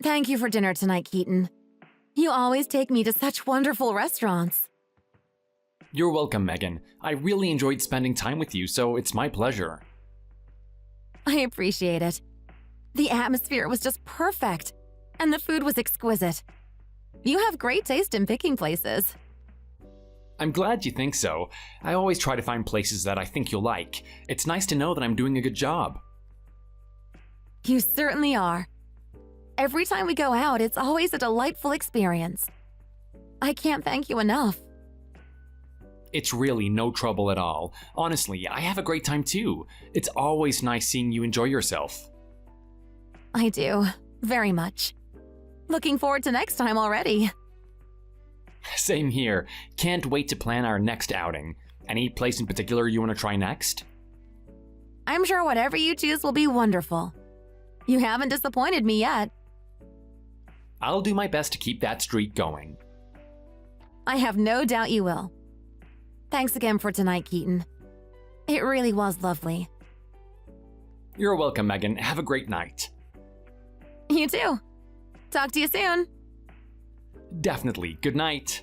Thank you for dinner tonight, Keaton. You always take me to such wonderful restaurants. You're welcome, Megan. I really enjoyed spending time with you, so it's my pleasure. I appreciate it. The atmosphere was just perfect, and the food was exquisite. You have great taste in picking places. I'm glad you think so. I always try to find places that I think you'll like. It's nice to know that I'm doing a good job. You certainly are. Every time we go out, it's always a delightful experience. I can't thank you enough. It's really no trouble at all. Honestly, I have a great time too. It's always nice seeing you enjoy yourself. I do, very much. Looking forward to next time already. Same here. Can't wait to plan our next outing. Any place in particular you want to try next? I'm sure whatever you choose will be wonderful. You haven't disappointed me yet. I'll do my best to keep that streak going. I have no doubt you will. Thanks again for tonight, Keaton. It really was lovely. You're welcome, Megan. Have a great night. You too. Talk to you soon. Definitely. Good night.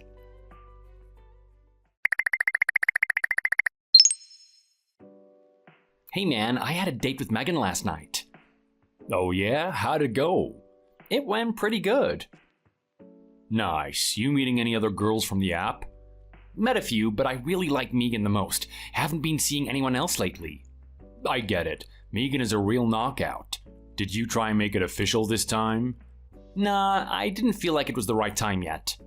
Hey man, I had a date with Megan last night. Oh yeah? How'd it go? It went pretty good. Nice. You meeting any other girls from the app? Met a few, but I really like Megan the most. Haven't been seeing anyone else lately. I get it. Megan is a real knockout. Did you try and make it official this time? Nah, I didn't feel like it was the right time yet.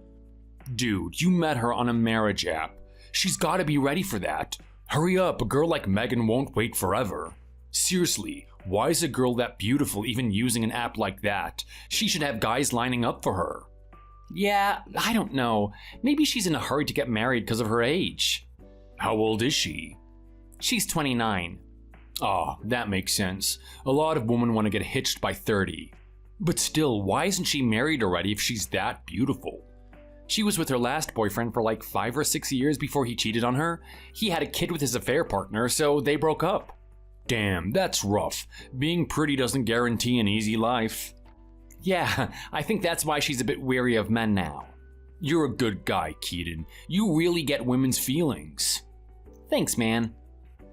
Dude, you met her on a marriage app. She's gotta be ready for that. Hurry up, a girl like Megan won't wait forever. Seriously, why is a girl that beautiful even using an app like that? She should have guys lining up for her. Yeah, I don't know. Maybe she's in a hurry to get married because of her age. How old is she? She's 29. Oh, that makes sense. A lot of women want to get hitched by 30. But still, why isn't she married already if she's that beautiful? She was with her last boyfriend for like 5 or 6 years before he cheated on her. He had a kid with his affair partner, so they broke up. Damn, that's rough. Being pretty doesn't guarantee an easy life. Yeah, I think that's why she's a bit weary of men now. You're a good guy, Keaton. You really get women's feelings. Thanks, man.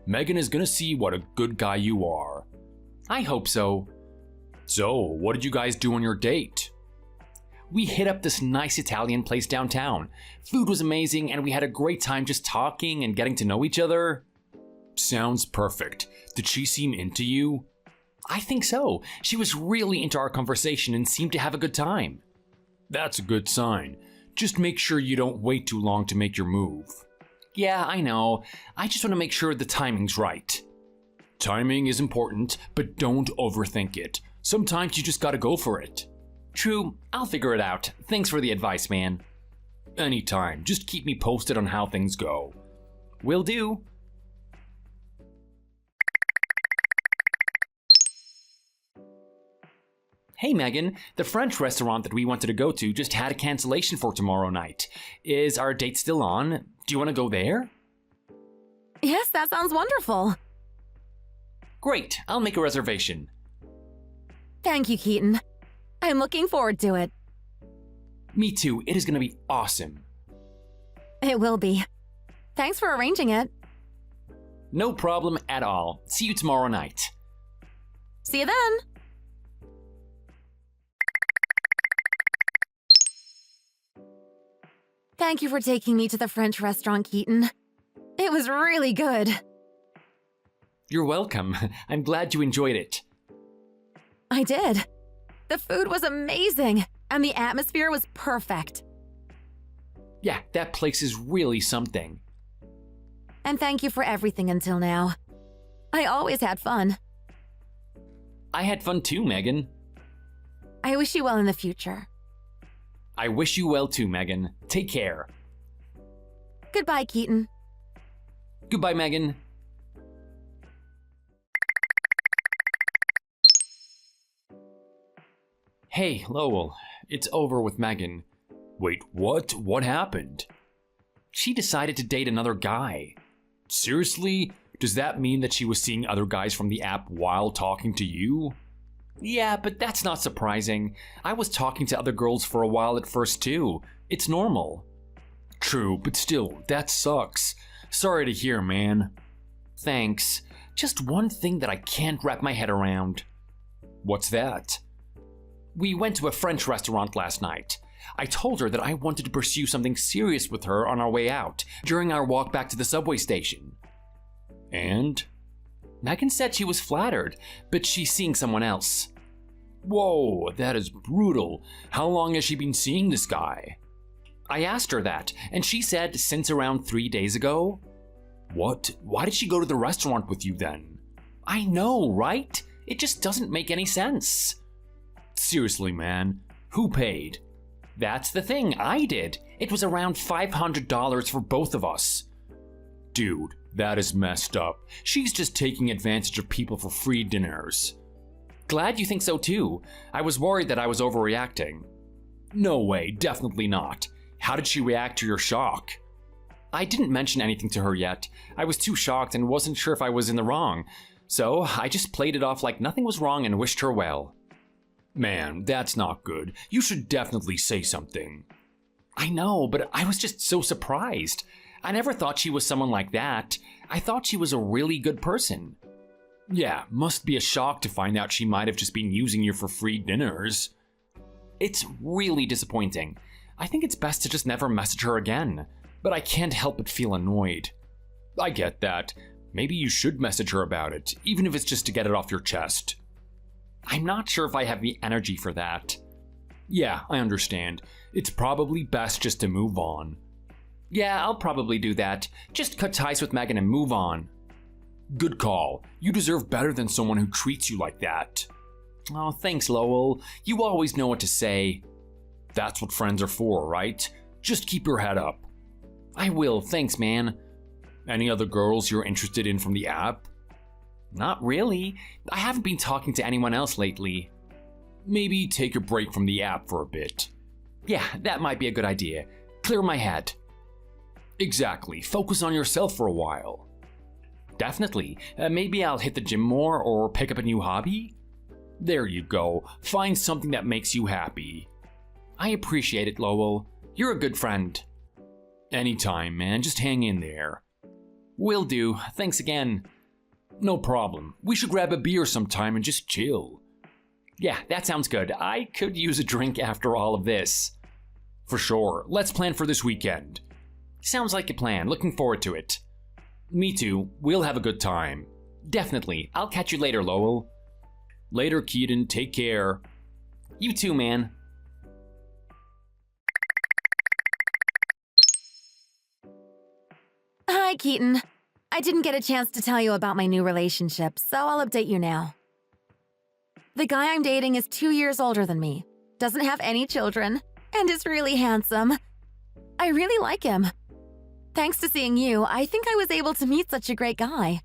Megan is gonna see what a good guy you are. I hope so. So, what did you guys do on your date? We hit up this nice Italian place downtown. Food was amazing and we had a great time just talking and getting to know each other. Sounds perfect. Did she seem into you? I think so. She was really into our conversation and seemed to have a good time. That's a good sign. Just make sure you don't wait too long to make your move. Yeah, I know. I just want to make sure the timing's right. Timing is important, but don't overthink it. Sometimes you just gotta go for it. True, I'll figure it out. Thanks for the advice, man. Anytime, just keep me posted on how things go. Will do. Hey Megan, the French restaurant that we wanted to go to just had a cancellation for tomorrow night. Is our date still on? Do you want to go there? Yes, that sounds wonderful. Great, I'll make a reservation. Thank you, Keaton. I'm looking forward to it. Me too, it is going to be awesome. It will be. Thanks for arranging it. No problem at all. See you tomorrow night. See you then. Thank you for taking me to the French restaurant, Keaton. It was really good. You're welcome. I'm glad you enjoyed it. I did. The food was amazing, and the atmosphere was perfect. Yeah, that place is really something. And thank you for everything until now. I always had fun. I had fun too, Megan. I wish you well in the future. I wish you well too, Megan. Take care. Goodbye, Keaton. Goodbye, Megan. Hey, Lowell. It's over with Megan. Wait, what? What happened? She decided to date another guy. Seriously? Does that mean that she was seeing other guys from the app while talking to you? Yeah, but that's not surprising. I was talking to other girls for a while at first too. It's normal. True, but still, that sucks. Sorry to hear, man. Thanks. Just one thing that I can't wrap my head around. What's that? We went to a French restaurant last night. I told her that I wanted to pursue something serious with her on our way out, during our walk back to the subway station. And? Megan said she was flattered, but she's seeing someone else. Whoa, that is brutal. How long has she been seeing this guy? I asked her that, and she said since around 3 days ago. What? Why did she go to the restaurant with you then? I know, right? It just doesn't make any sense. Seriously, man, who paid? That's the thing, I did. It was around $500 for both of us. Dude, that is messed up. She's just taking advantage of people for free dinners. Glad you think so too. I was worried that I was overreacting. No way, definitely not. How did she react to your shock? I didn't mention anything to her yet. I was too shocked and wasn't sure if I was in the wrong. So I just played it off like nothing was wrong and wished her well. Man, that's not good. You should definitely say something. I know, but I was just so surprised. I never thought she was someone like that. I thought she was a really good person. Yeah, must be a shock to find out she might have just been using you for free dinners. It's really disappointing. I think it's best to just never message her again, but I can't help but feel annoyed. I get that. Maybe you should message her about it, even if it's just to get it off your chest. I'm not sure if I have the energy for that. Yeah, I understand. It's probably best just to move on. Yeah, I'll probably do that. Just cut ties with Megan and move on. Good call. You deserve better than someone who treats you like that. Oh, thanks, Lowell. You always know what to say. That's what friends are for, right? Just keep your head up. I will, thanks, man. Any other girls you're interested in from the app? Not really. I haven't been talking to anyone else lately. Maybe take a break from the app for a bit. Yeah, that might be a good idea. Clear my head. Exactly. Focus on yourself for a while. Definitely. Maybe I'll hit the gym more or pick up a new hobby? There you go. Find something that makes you happy. I appreciate it, Lowell. You're a good friend. Anytime, man. Just hang in there. Will do. Thanks again. No problem. We should grab a beer sometime and just chill. Yeah, that sounds good. I could use a drink after all of this. For sure. Let's plan for this weekend. Sounds like a plan. Looking forward to it. Me too. We'll have a good time. Definitely. I'll catch you later, Lowell. Later, Keaton. Take care. You too, man. Hi, Keaton. I didn't get a chance to tell you about my new relationship, so I'll update you now. The guy I'm dating is 2 years older than me, doesn't have any children, and is really handsome. I really like him. Thanks to seeing you, I think I was able to meet such a great guy.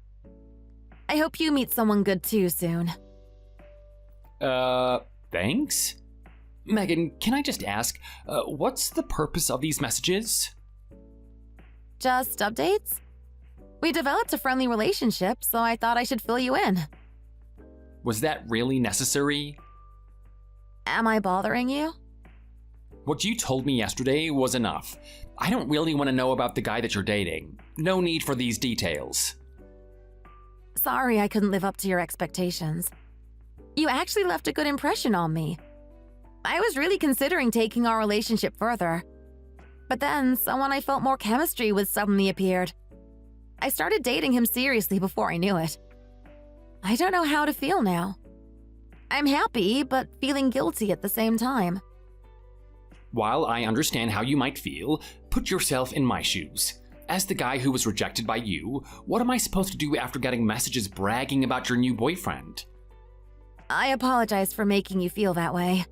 I hope you meet someone good too soon. Thanks? Megan, can I just ask, what's the purpose of these messages? Just updates? We developed a friendly relationship, so I thought I should fill you in. Was that really necessary? Am I bothering you? What you told me yesterday was enough. I don't really want to know about the guy that you're dating. No need for these details. Sorry I couldn't live up to your expectations. You actually left a good impression on me. I was really considering taking our relationship further. But then, someone I felt more chemistry with suddenly appeared. I started dating him seriously before I knew it. I don't know how to feel now. I'm happy, but feeling guilty at the same time. While I understand how you might feel, put yourself in my shoes. As the guy who was rejected by you, what am I supposed to do after getting messages bragging about your new boyfriend? I apologize for making you feel that way.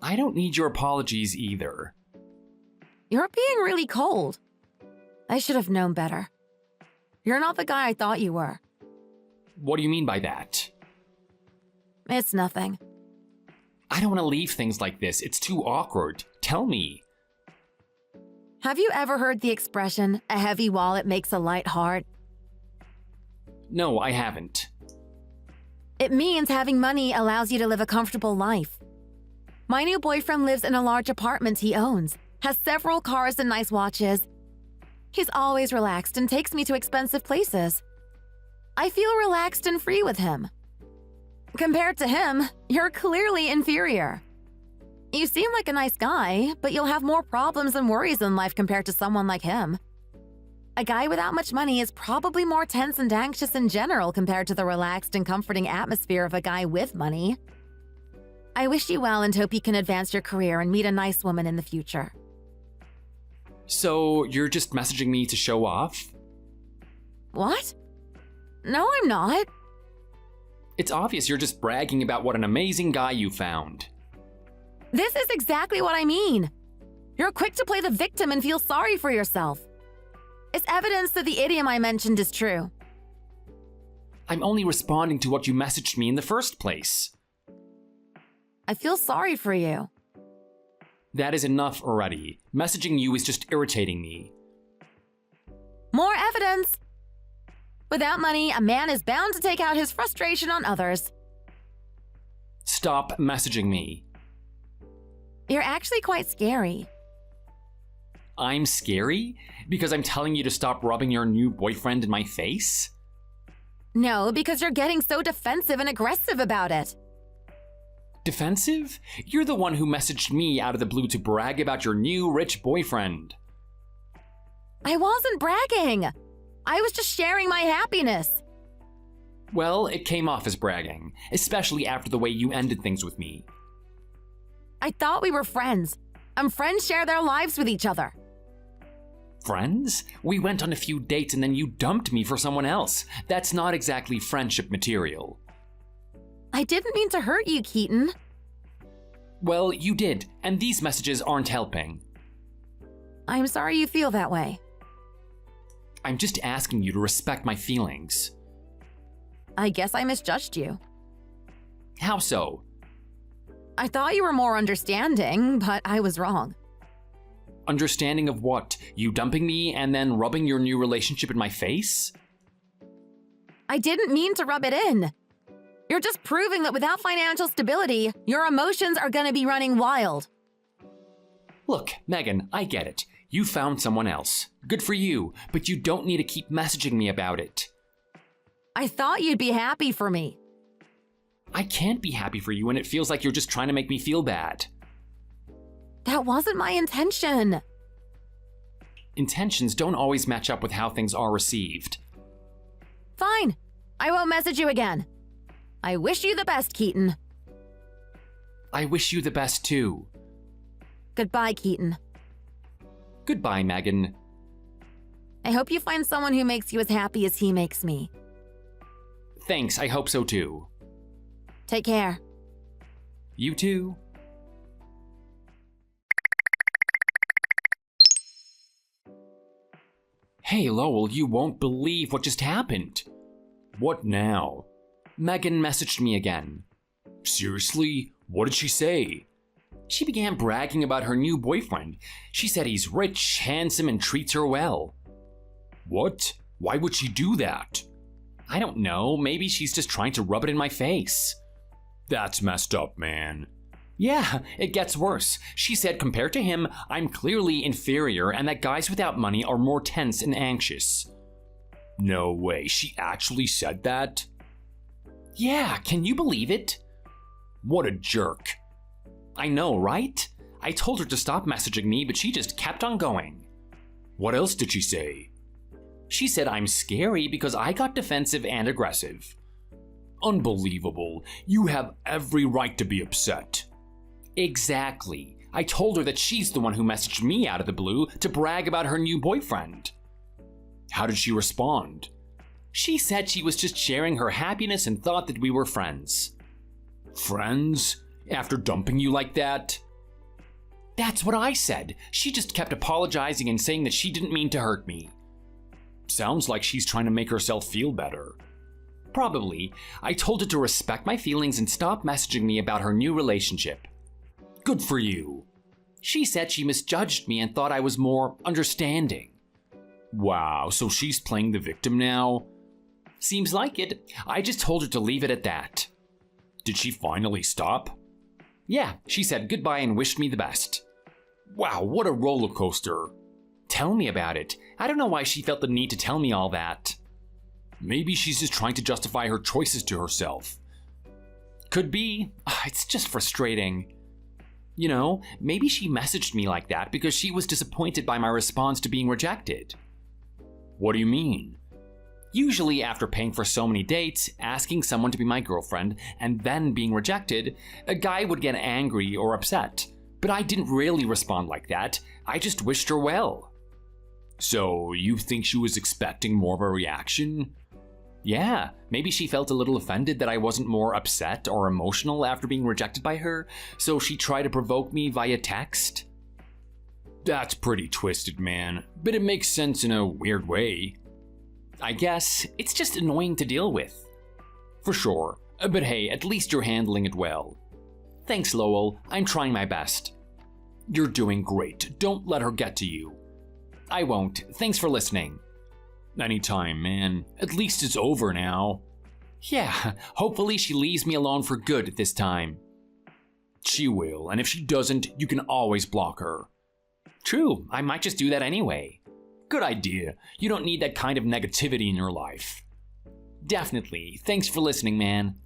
I don't need your apologies either. You're being really cold. I should have known better. You're not the guy I thought you were. What do you mean by that? It's nothing. I don't want to leave things like this. It's too awkward. Tell me. Have you ever heard the expression, a heavy wallet makes a light heart? No, I haven't. It means having money allows you to live a comfortable life. My new boyfriend lives in a large apartment he owns, has several cars and nice watches. He's always relaxed and takes me to expensive places. I feel relaxed and free with him. Compared to him, you're clearly inferior. You seem like a nice guy, but you'll have more problems and worries in life compared to someone like him. A guy without much money is probably more tense and anxious in general compared to the relaxed and comforting atmosphere of a guy with money. I wish you well and hope you can advance your career and meet a nice woman in the future. So, you're just messaging me to show off? What? No, I'm not. It's obvious you're just bragging about what an amazing guy you found. This is exactly what I mean. You're quick to play the victim and feel sorry for yourself. It's evidence that the idiom I mentioned is true. I'm only responding to what you messaged me in the first place. I feel sorry for you. That is enough already. Messaging you is just irritating me. More evidence! Without money, a man is bound to take out his frustration on others. Stop messaging me. You're actually quite scary. I'm scary? Because I'm telling you to stop rubbing your new boyfriend in my face? No, because you're getting so defensive and aggressive about it. Defensive? You're the one who messaged me out of the blue to brag about your new rich boyfriend. I wasn't bragging. I was just sharing my happiness. Well, it came off as bragging, especially after the way you ended things with me. I thought we were friends. And friends share their lives with each other. Friends? We went on a few dates and then you dumped me for someone else. That's not exactly friendship material. I didn't mean to hurt you, Keaton. Well, you did, and these messages aren't helping. I'm sorry you feel that way. I'm just asking you to respect my feelings. I guess I misjudged you. How so? I thought you were more understanding, but I was wrong. Understanding of what? You dumping me and then rubbing your new relationship in my face? I didn't mean to rub it in. You're just proving that without financial stability, your emotions are gonna be running wild. Look, Megan, I get it. You found someone else. Good for you, but you don't need to keep messaging me about it. I thought you'd be happy for me. I can't be happy for you when it feels like you're just trying to make me feel bad. That wasn't my intention. Intentions don't always match up with how things are received. Fine. I won't message you again. I wish you the best, Keaton. I wish you the best too. Goodbye, Keaton. Goodbye, Megan. I hope you find someone who makes you as happy as he makes me. Thanks, I hope so too. Take care. You too. Hey, Lowell, you won't believe what just happened. What now? Megan messaged me again. Seriously? What did she say? She began bragging about her new boyfriend. She said he's rich, handsome, and treats her well. What? Why would she do that? I don't know. Maybe she's just trying to rub it in my face. That's messed up, man. Yeah, it gets worse. She said compared to him, I'm clearly inferior and that guys without money are more tense and anxious. No way, she actually said that? Yeah, can you believe it? What a jerk. I know, right? I told her to stop messaging me, but she just kept on going. What else did she say? She said I'm scary because I got defensive and aggressive. Unbelievable. You have every right to be upset. Exactly. I told her that she's the one who messaged me out of the blue to brag about her new boyfriend. How did she respond? She said she was just sharing her happiness and thought that we were friends. Friends? After dumping you like that? That's what I said. She just kept apologizing and saying that she didn't mean to hurt me. Sounds like she's trying to make herself feel better. Probably. I told her to respect my feelings and stop messaging me about her new relationship. Good for you. She said she misjudged me and thought I was more understanding. Wow, so she's playing the victim now? Seems like it. I just told her to leave it at that. Did she finally stop? Yeah, she said goodbye and wished me the best. Wow, what a roller coaster. Tell me about it. I don't know why she felt the need to tell me all that. Maybe she's just trying to justify her choices to herself. Could be. It's just frustrating. You know, maybe she messaged me like that because she was disappointed by my response to being rejected. What do you mean? Usually after paying for so many dates, asking someone to be my girlfriend, and then being rejected, a guy would get angry or upset. But I didn't really respond like that. I just wished her well. So, you think she was expecting more of a reaction? Yeah, maybe she felt a little offended that I wasn't more upset or emotional after being rejected by her, so she tried to provoke me via text? That's pretty twisted, man, but it makes sense in a weird way. I guess it's just annoying to deal with. For sure, but hey, at least you're handling it well. Thanks, Lowell, I'm trying my best. You're doing great, don't let her get to you. I won't, thanks for listening. Anytime, man. At least it's over now. Yeah, hopefully she leaves me alone for good this time. She will, and if she doesn't, you can always block her. True, I might just do that anyway. Good idea. You don't need that kind of negativity in your life. Definitely. Thanks for listening, man.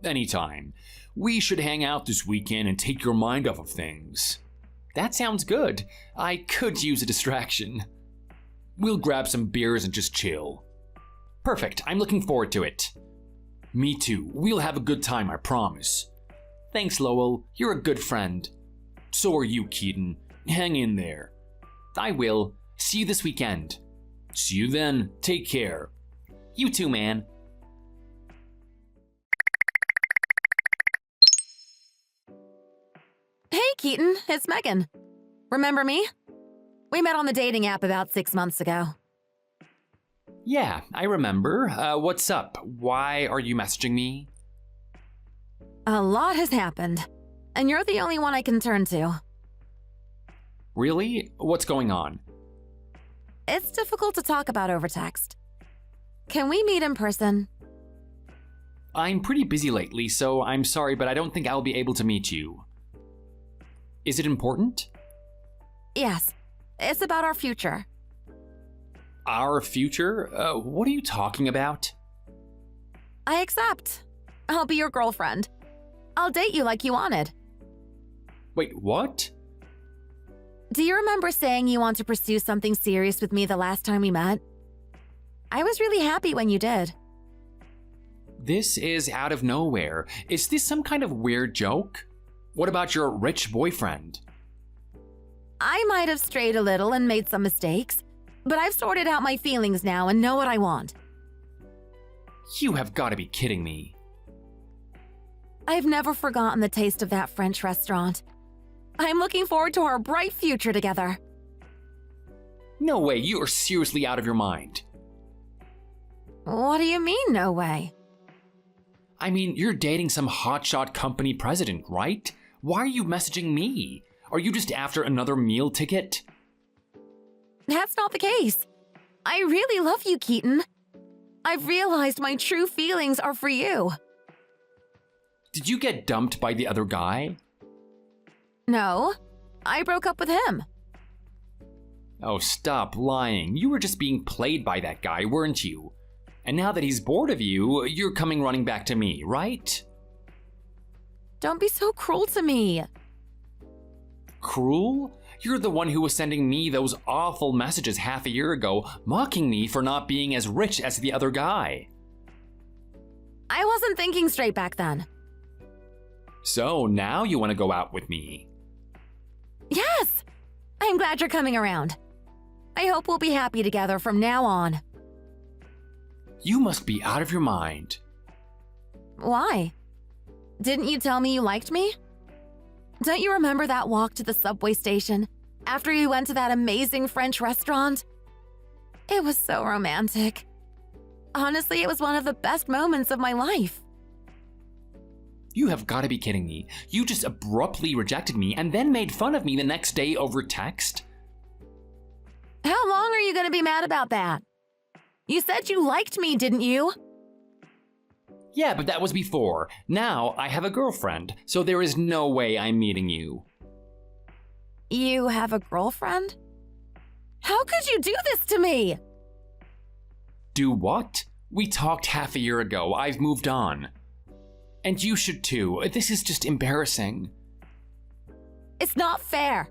Anytime. We should hang out this weekend and take your mind off of things. That sounds good. I could use a distraction. We'll grab some beers and just chill. Perfect, I'm looking forward to it. Me too, we'll have a good time, I promise. Thanks, Lowell, you're a good friend. So are you, Keaton. Hang in there. I will. See you this weekend. See you then, take care. You too, man. Hey, Keaton, it's Megan. Remember me? We met on the dating app about 6 months ago. Yeah, I remember. What's up? Why are you messaging me? A lot has happened, and you're the only one I can turn to. Really? What's going on? It's difficult to talk about over text. Can we meet in person? I'm pretty busy lately, so I'm sorry, but I don't think I'll be able to meet you. Is it important? Yes, it's about our future. Our future? What are you talking about? I accept. I'll be your girlfriend. I'll date you like you wanted. Wait, what? Do you remember saying you want to pursue something serious with me the last time we met? I was really happy when you did. This is out of nowhere. Is this some kind of weird joke? What about your rich boyfriend? I might have strayed a little and made some mistakes, but I've sorted out my feelings now and know what I want. You have got to be kidding me. I've never forgotten the taste of that French restaurant. I'm looking forward to our bright future together. No way, you are seriously out of your mind. What do you mean, no way? I mean, you're dating some hotshot company president, right? Why are you messaging me? Are you just after another meal ticket? That's not the case. I really love you, Keaton. I've realized my true feelings are for you. Did you get dumped by the other guy? No, I broke up with him. Oh, stop lying. You were just being played by that guy, weren't you? And now that he's bored of you, you're coming running back to me, right? Don't be so cruel to me. Cruel? You're the one who was sending me those awful messages half a year ago, mocking me for not being as rich as the other guy. I wasn't thinking straight back then. So now you want to go out with me? Yes! I'm glad you're coming around. I hope we'll be happy together from now on. You must be out of your mind. Why? Didn't you tell me you liked me? Don't you remember that walk to the subway station after you went to that amazing French restaurant? It was so romantic. Honestly, it was one of the best moments of my life. You have got to be kidding me. You just abruptly rejected me and then made fun of me the next day over text? How long are you going to be mad about that? You said you liked me, didn't you? Yeah, but that was before. Now I have a girlfriend, so there is no way I'm meeting you. You have a girlfriend? How could you do this to me? Do what? We talked half a year ago. I've moved on. And you should too. This is just embarrassing. It's not fair.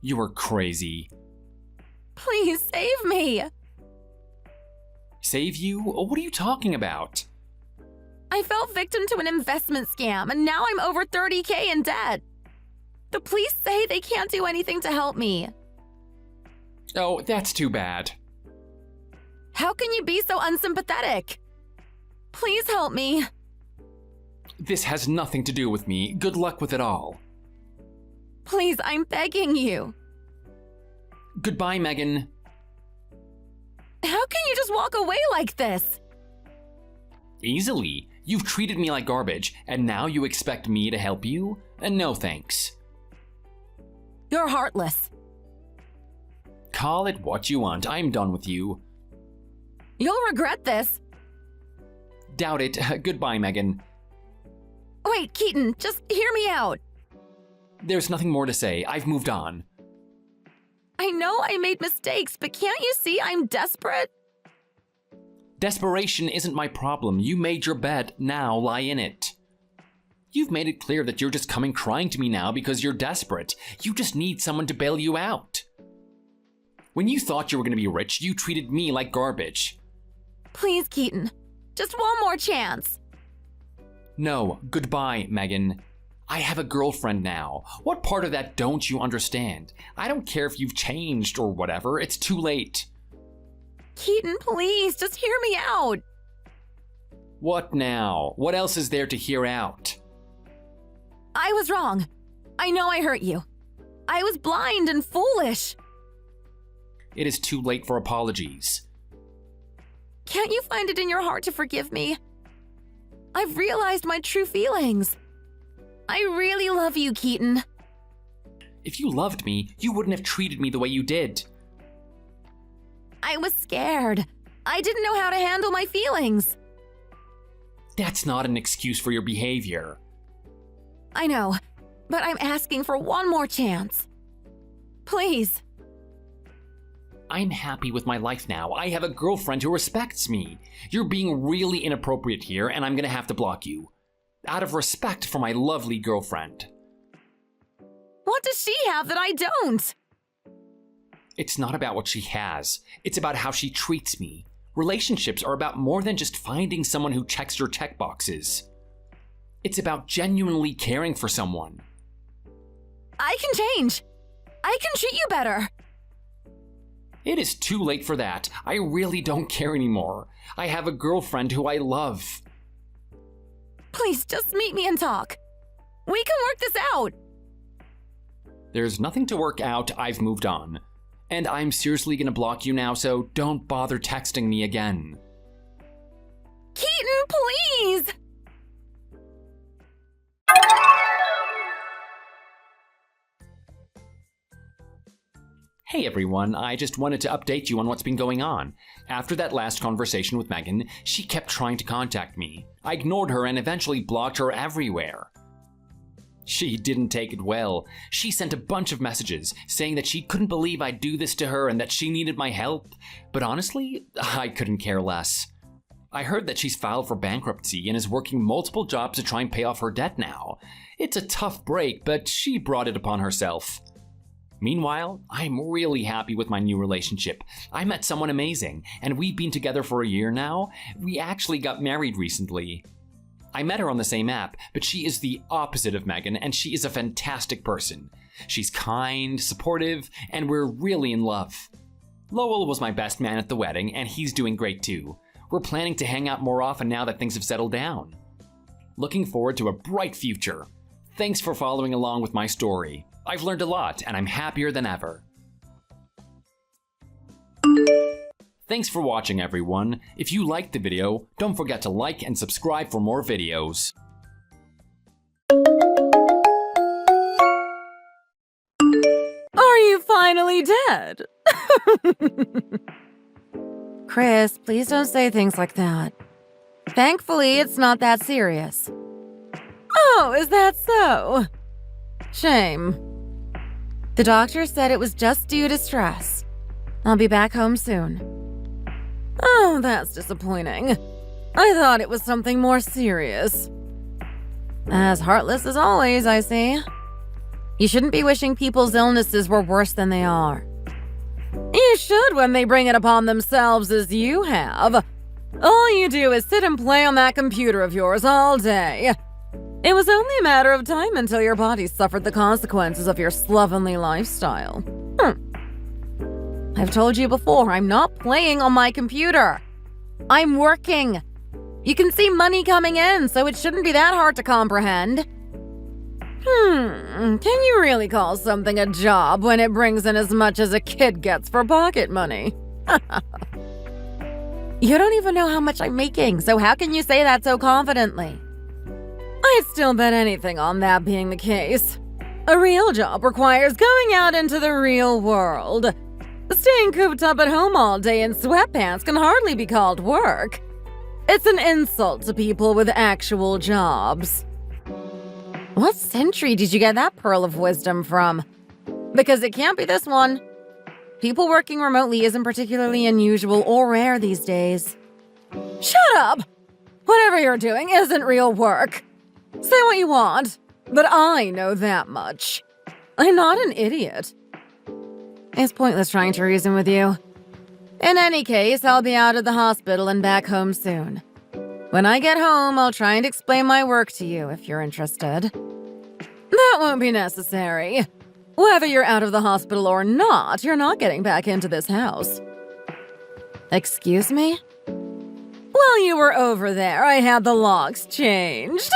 You are crazy. Please save me. Save you? What are you talking about? I fell victim to an investment scam and now I'm over 30K in debt. The police say they can't do anything to help me. Oh, that's too bad. How can you be so unsympathetic? Please help me. This has nothing to do with me. Good luck with it all. Please, I'm begging you. Goodbye, Megan. How can you just walk away like this? Easily. You've treated me like garbage, and now you expect me to help you? No thanks. You're heartless. Call it what you want. I'm done with you. You'll regret this. Doubt it. Goodbye, Megan. Wait, Keaton, just hear me out. There's nothing more to say. I've moved on. I know I made mistakes, but can't you see I'm desperate? Desperation isn't my problem. You made your bed. Now lie in it. You've made it clear that you're just coming crying to me now because you're desperate. You just need someone to bail you out. When you thought you were going to be rich, you treated me like garbage. Please, Keaton, just one more chance. No, goodbye, Megan. I have a girlfriend now. What part of that don't you understand? I don't care if you've changed or whatever. It's too late. Keaton, please, just hear me out. What now? What else is there to hear out? I was wrong. I know I hurt you. I was blind and foolish. It is too late for apologies. Can't you find it in your heart to forgive me? I've realized my true feelings. I really love you, Keaton. If you loved me, you wouldn't have treated me the way you did. I was scared. I didn't know how to handle my feelings. That's not an excuse for your behavior. I know, but I'm asking for one more chance. Please. I'm happy with my life now. I have a girlfriend who respects me. You're being really inappropriate here, and I'm gonna have to block you. Out of respect for my lovely girlfriend. What does she have that I don't? It's not about what she has. It's about how she treats me. Relationships are about more than just finding someone who checks your checkboxes. It's about genuinely caring for someone. I can change. I can treat you better. It is too late for that. I really don't care anymore. I have a girlfriend who I love. Please, just meet me and talk. We can work this out. There's nothing to work out. I've moved on. And I'm seriously gonna block you now, so don't bother texting me again. Keaton, please! Hey everyone, I just wanted to update you on what's been going on. After that last conversation with Megan, she kept trying to contact me. I ignored her and eventually blocked her everywhere. She didn't take it well. She sent a bunch of messages saying that she couldn't believe I'd do this to her and that she needed my help. But honestly, I couldn't care less. I heard that she's filed for bankruptcy and is working multiple jobs to try and pay off her debt now. It's a tough break, but she brought it upon herself. Meanwhile, I'm really happy with my new relationship. I met someone amazing, and we've been together for a year now. We actually got married recently. I met her on the same app, but she is the opposite of Megan, and she is a fantastic person. She's kind, supportive, and we're really in love. Lowell was my best man at the wedding, and he's doing great too. We're planning to hang out more often now that things have settled down. Looking forward to a bright future. Thanks for following along with my story. I've learned a lot, and I'm happier than ever. Thanks for watching, everyone. If you liked the video, don't forget to like and subscribe for more videos. Are you finally dead? Chris, please don't say things like that. Thankfully, it's not that serious. Oh, is that so? Shame. The doctor said it was just due to stress. I'll be back home soon. Oh, that's disappointing. I thought it was something more serious. As heartless as always, I see. You shouldn't be wishing people's illnesses were worse than they are. You should when they bring it upon themselves as you have. All you do is sit and play on that computer of yours all day. It was only a matter of time until your body suffered the consequences of your slovenly lifestyle. I've told you before, I'm not playing on my computer. I'm working. You can see money coming in, so it shouldn't be that hard to comprehend. Can you really call something a job when it brings in as much as a kid gets for pocket money? You don't even know how much I'm making, so how can you say that so confidently? I'd still bet anything on that being the case. A real job requires going out into the real world. Staying cooped up at home all day in sweatpants can hardly be called work. It's an insult to people with actual jobs. What century did you get that pearl of wisdom from? Because it can't be this one. People working remotely isn't particularly unusual or rare these days. Shut up! Whatever you're doing isn't real work. Say what you want, but I know that much. I'm not an idiot. It's pointless trying to reason with you. In any case, I'll be out of the hospital and back home soon. When I get home, I'll try and explain my work to you if you're interested. That won't be necessary. Whether you're out of the hospital or not, you're not getting back into this house. Excuse me? While you were over there, I had the locks changed.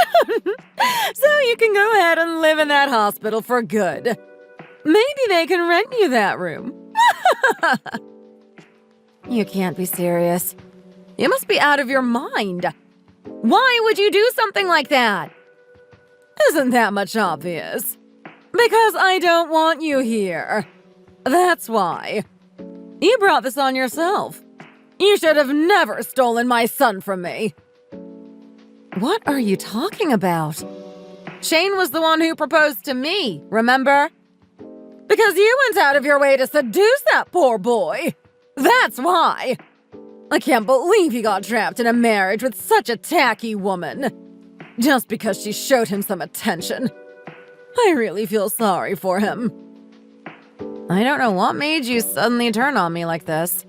So you can go ahead and live in that hospital for good. Maybe they can rent you that room. You can't be serious. You must be out of your mind. Why would you do something like that? Isn't that much obvious? Because I don't want you here. That's why. You brought this on yourself. You should have never stolen my son from me. What are you talking about? Shane was the one who proposed to me, remember? Because you went out of your way to seduce that poor boy. That's why. I can't believe he got trapped in a marriage with such a tacky woman. Just because she showed him some attention. I really feel sorry for him. I don't know what made you suddenly turn on me like this.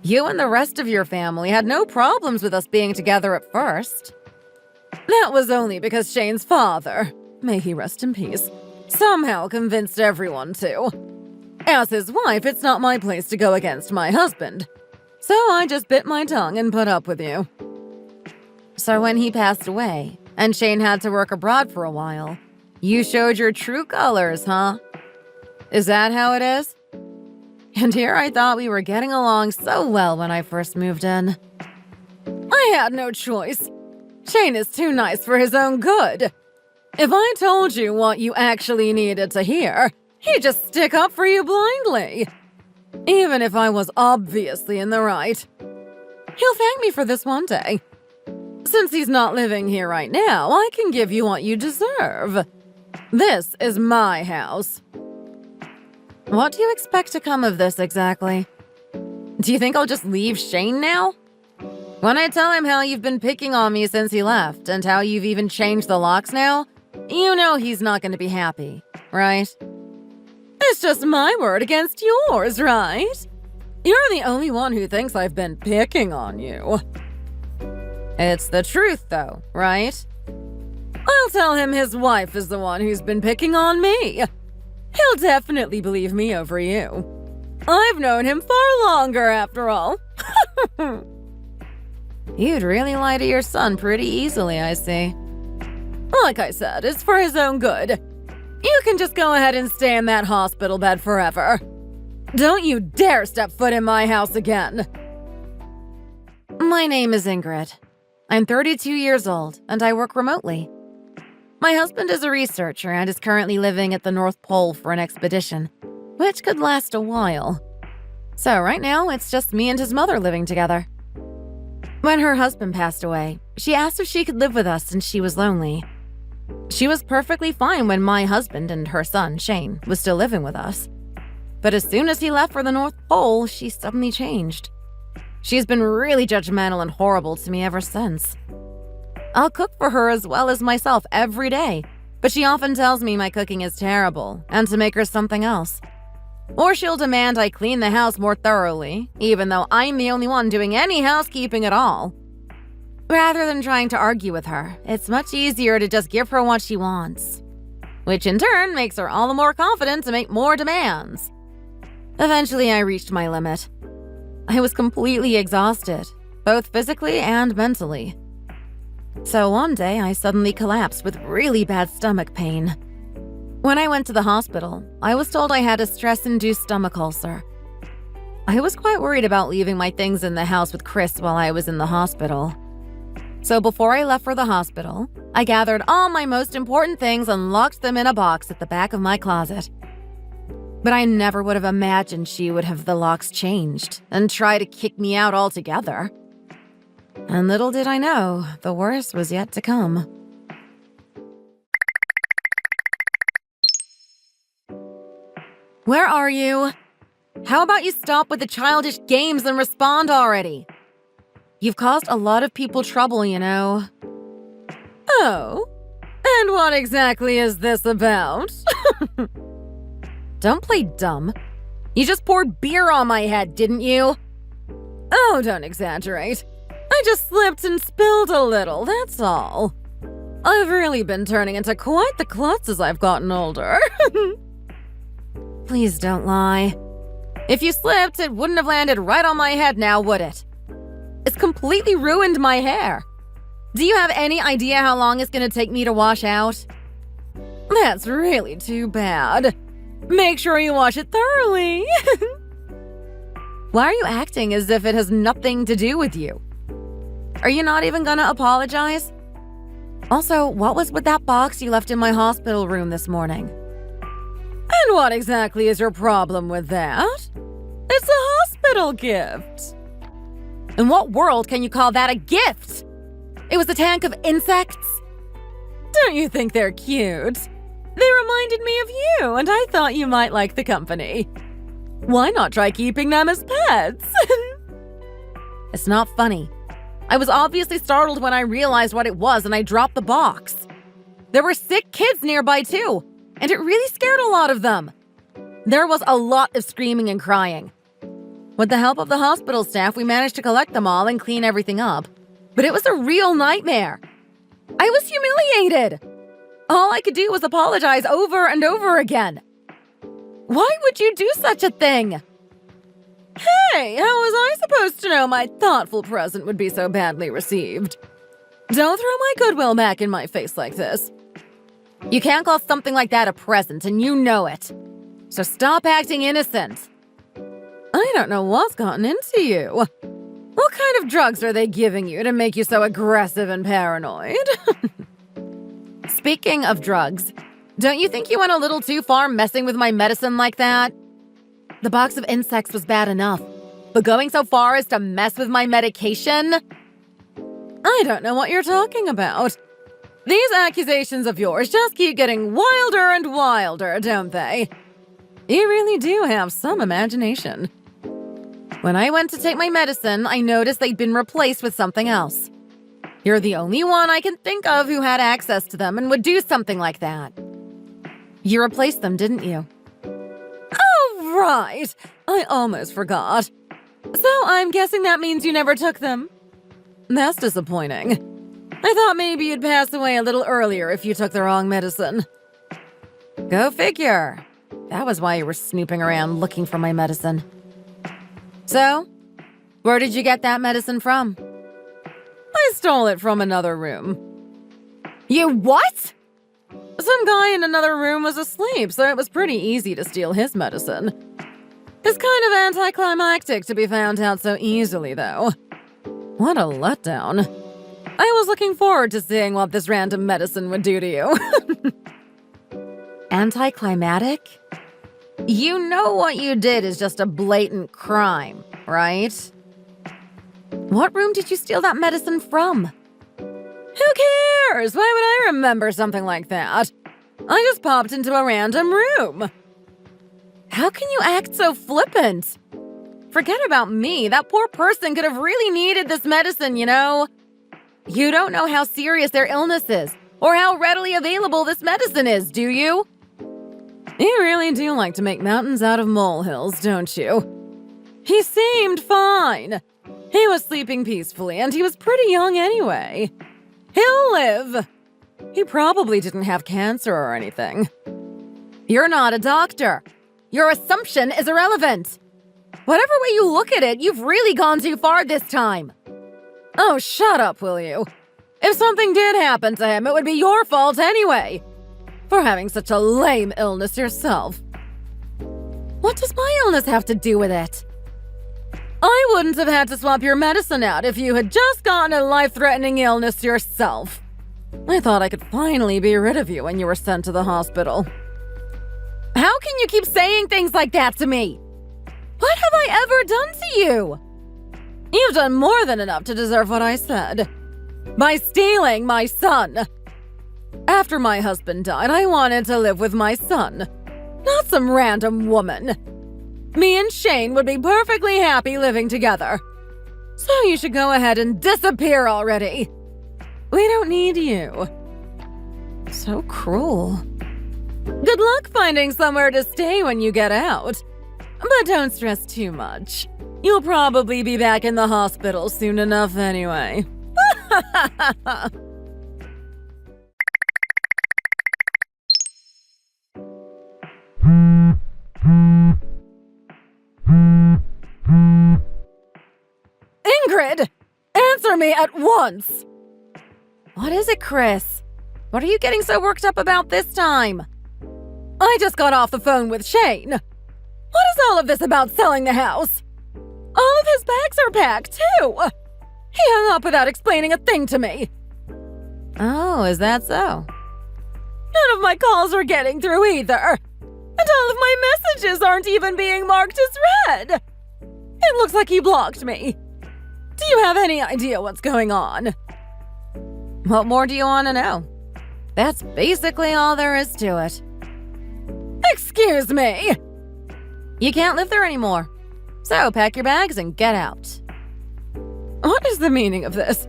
You and the rest of your family had no problems with us being together at first. That was only because Shane's father, may he rest in peace, somehow convinced everyone to. As his wife, it's not my place to go against my husband. So I just bit my tongue and put up with you. So when he passed away, and Shane had to work abroad for a while, you showed your true colors, huh? Is that how it is? And here I thought we were getting along so well when I first moved in. I had no choice. Shane is too nice for his own good. If I told you what you actually needed to hear, he'd just stick up for you blindly. Even if I was obviously in the right. He'll thank me for this one day. Since he's not living here right now, I can give you what you deserve. This is my house. What do you expect to come of this exactly? Do you think I'll just leave Shane now? When I tell him how you've been picking on me since he left and how you've even changed the locks now, you know he's not going to be happy, right? It's just my word against yours, right? You're the only one who thinks I've been picking on you. It's the truth, though, right? I'll tell him his wife is the one who's been picking on me. He'll definitely believe me over you. I've known him far longer, after all. You'd really lie to your son pretty easily, I see. Like I said, it's for his own good. You can just go ahead and stay in that hospital bed forever. Don't you dare step foot in my house again. My name is Ingrid. I'm 32 years old, and I work remotely. My husband is a researcher and is currently living at the North Pole for an expedition, which could last a while. So right now, it's just me and his mother living together. When her husband passed away, she asked if she could live with us since she was lonely. She was perfectly fine when my husband and her son, Shane, was still living with us. But as soon as he left for the North Pole, she suddenly changed. She's been really judgmental and horrible to me ever since. I'll cook for her as well as myself every day, but she often tells me my cooking is terrible and to make her something else. Or she'll demand I clean the house more thoroughly, even though I'm the only one doing any housekeeping at all. Rather than trying to argue with her, it's much easier to just give her what she wants, which in turn makes her all the more confident to make more demands. Eventually, I reached my limit. I was completely exhausted, both physically and mentally. So one day, I suddenly collapsed with really bad stomach pain. When I went to the hospital, I was told I had a stress-induced stomach ulcer. I was quite worried about leaving my things in the house with Chris while I was in the hospital. So before I left for the hospital, I gathered all my most important things and locked them in a box at the back of my closet. But I never would have imagined she would have the locks changed and try to kick me out altogether. And little did I know, the worst was yet to come. Where are you? How about you stop with the childish games and respond already? You've caused a lot of people trouble, you know. Oh, and what exactly is this about? Don't play dumb. You just poured beer on my head, didn't you? Oh, don't exaggerate. I just slipped and spilled a little, that's all. I've really been turning into quite the klutz as I've gotten older. Please don't lie. If you slipped, it wouldn't have landed right on my head now, would it? It's completely ruined my hair. Do you have any idea how long it's gonna take me to wash out? That's really too bad. Make sure you wash it thoroughly. Why are you acting as if it has nothing to do with you? Are you not even gonna apologize? Also, what was with that box you left in my hospital room this morning? And what exactly is your problem with that? It's a hospital gift. In what world can you call that a gift? It was a tank of insects? Don't you think they're cute? They reminded me of you, and I thought you might like the company. Why not try keeping them as pets? It's not funny. I was obviously startled when I realized what it was and I dropped the box. There were sick kids nearby too, and it really scared a lot of them. There was a lot of screaming and crying. With the help of the hospital staff, we managed to collect them all and clean everything up. But it was a real nightmare. I was humiliated. All I could do was apologize over and over again. Why would you do such a thing? Hey, how was I supposed to know my thoughtful present would be so badly received? Don't throw my goodwill back in my face like this. You can't call something like that a present, and you know it. So stop acting innocent. I don't know what's gotten into you. What kind of drugs are they giving you to make you so aggressive and paranoid? Speaking of drugs, don't you think you went a little too far messing with my medicine like that? The box of insects was bad enough, but going so far as to mess with my medication? I don't know what you're talking about. These accusations of yours just keep getting wilder and wilder, don't they? You really do have some imagination. When I went to take my medicine, I noticed they'd been replaced with something else. You're the only one I can think of who had access to them and would do something like that. You replaced them, didn't you? Oh, right. I almost forgot. So I'm guessing that means you never took them. That's disappointing. I thought maybe you'd pass away a little earlier if you took the wrong medicine. Go figure. That was why you were snooping around looking for my medicine. So, where did you get that medicine from? I stole it from another room. You what? Some guy in another room was asleep, so it was pretty easy to steal his medicine. It's kind of anticlimactic to be found out so easily, though. What a letdown. I was looking forward to seeing what this random medicine would do to you. Anticlimactic? You know what you did is just a blatant crime, right? What room did you steal that medicine from? Who cares? Why would I remember something like that? I just popped into a random room. How can you act so flippant? Forget about me. That poor person could have really needed this medicine, you know? You don't know how serious their illness is, or how readily available this medicine is, do you? You really do like to make mountains out of molehills, don't you? He seemed fine. He was sleeping peacefully, and he was pretty young anyway. He'll live. He probably didn't have cancer or anything. You're not a doctor. Your assumption is irrelevant. Whatever way you look at it, you've really gone too far this time. Oh, shut up, will you? If something did happen to him, it would be your fault anyway. For having such a lame illness yourself. What does my illness have to do with it? I wouldn't have had to swap your medicine out if you had just gotten a life-threatening illness yourself. I thought I could finally be rid of you when you were sent to the hospital. How can you keep saying things like that to me? What have I ever done to you? You've done more than enough to deserve what I said. By stealing my son. After my husband died, I wanted to live with my son, not some random woman. Me and Shane would be perfectly happy living together. So you should go ahead and disappear already. We don't need you. So cruel. Good luck finding somewhere to stay when you get out. But don't stress too much. You'll probably be back in the hospital soon enough anyway. Ingrid! Answer me at once! What is it, Chris? What are you getting so worked up about this time? I just got off the phone with Shane. What is all of this about selling the house? All of his bags are packed, too. He hung up without explaining a thing to me. Oh, is that so? None of my calls are getting through either. And all of my messages aren't even being marked as read. It looks like he blocked me. Do you have any idea what's going on? What more do you want to know? That's basically all there is to it. Excuse me! You can't live there anymore. So pack your bags and get out. What is the meaning of this?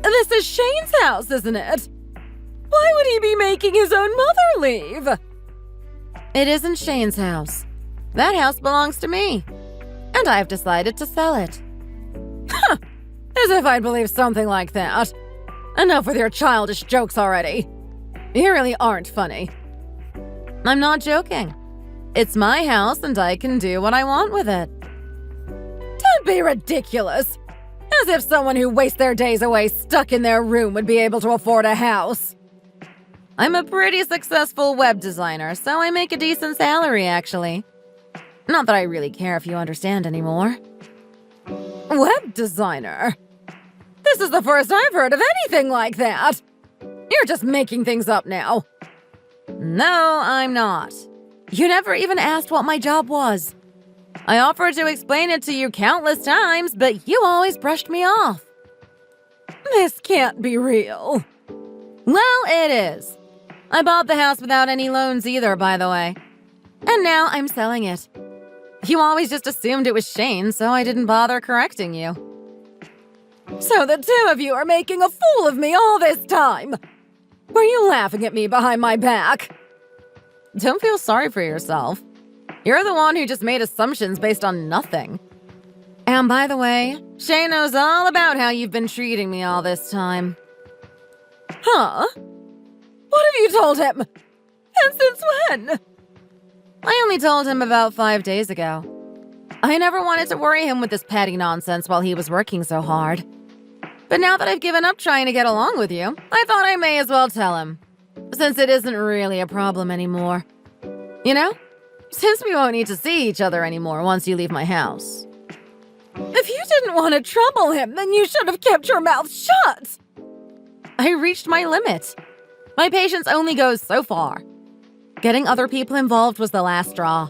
This is Shane's house, isn't it? Why would he be making his own mother leave? It isn't Shane's house. That house belongs to me. And I've decided to sell it. Huh! As if I'd believe something like that. Enough with your childish jokes already. You really aren't funny. I'm not joking. It's my house and I can do what I want with it. Don't be ridiculous. As if someone who wastes their days away stuck in their room would be able to afford a house. I'm a pretty successful web designer, so I make a decent salary, actually. Not that I really care if you understand anymore. Web designer? This is the first I've heard of anything like that. You're just making things up now. No, I'm not. You never even asked what my job was. I offered to explain it to you countless times, but you always brushed me off. This can't be real. Well, it is. I bought the house without any loans either, by the way. And now I'm selling it. You always just assumed it was Shane, so I didn't bother correcting you. So the two of you are making a fool of me all this time! Were you laughing at me behind my back? Don't feel sorry for yourself. You're the one who just made assumptions based on nothing. And by the way, Shane knows all about how you've been treating me all this time. Huh? What have you told him? And since when? I only told him about 5 days ago. I never wanted to worry him with this petty nonsense while he was working so hard. But now that I've given up trying to get along with you, I thought I may as well tell him. Since it isn't really a problem anymore. You know? Since we won't need to see each other anymore once you leave my house. If you didn't want to trouble him, then you should have kept your mouth shut! I reached my limit. My patience only goes so far. Getting other people involved was the last straw.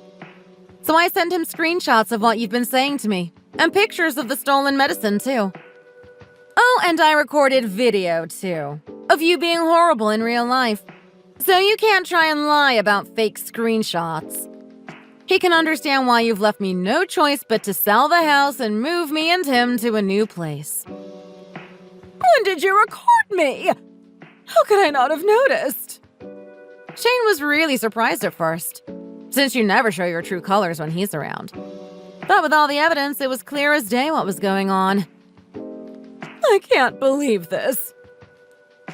So I sent him screenshots of what you've been saying to me, And pictures of the stolen medicine, too. Oh, and I recorded video, too, of you being horrible in real life. So you can't try and lie about fake screenshots. He can understand why you've left me no choice but to sell the house and move me and him to a new place. When did you record me? How could I not have noticed? Shane was really surprised at first, since you never show your true colors when he's around. But with all the evidence, it was clear as day what was going on. I can't believe this.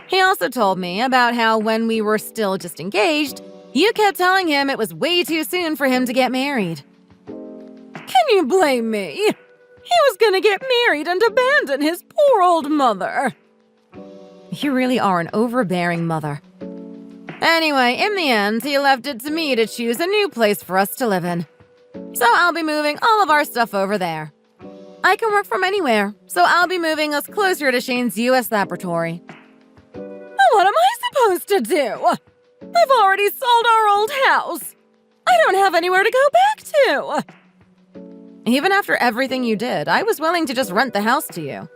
He also told me about how when we were still just engaged, you kept telling him it was way too soon for him to get married. Can you blame me? He was gonna get married and abandon his poor old mother. You really are an overbearing mother. Anyway, in the end, he left it to me to choose a new place for us to live in. So I'll be moving all of our stuff over there. I can work from anywhere, so I'll be moving us closer to Shane's U.S. laboratory. What am I supposed to do? I've already sold our old house. I don't have anywhere to go back to. Even after everything you did, I was willing to just rent the house to you.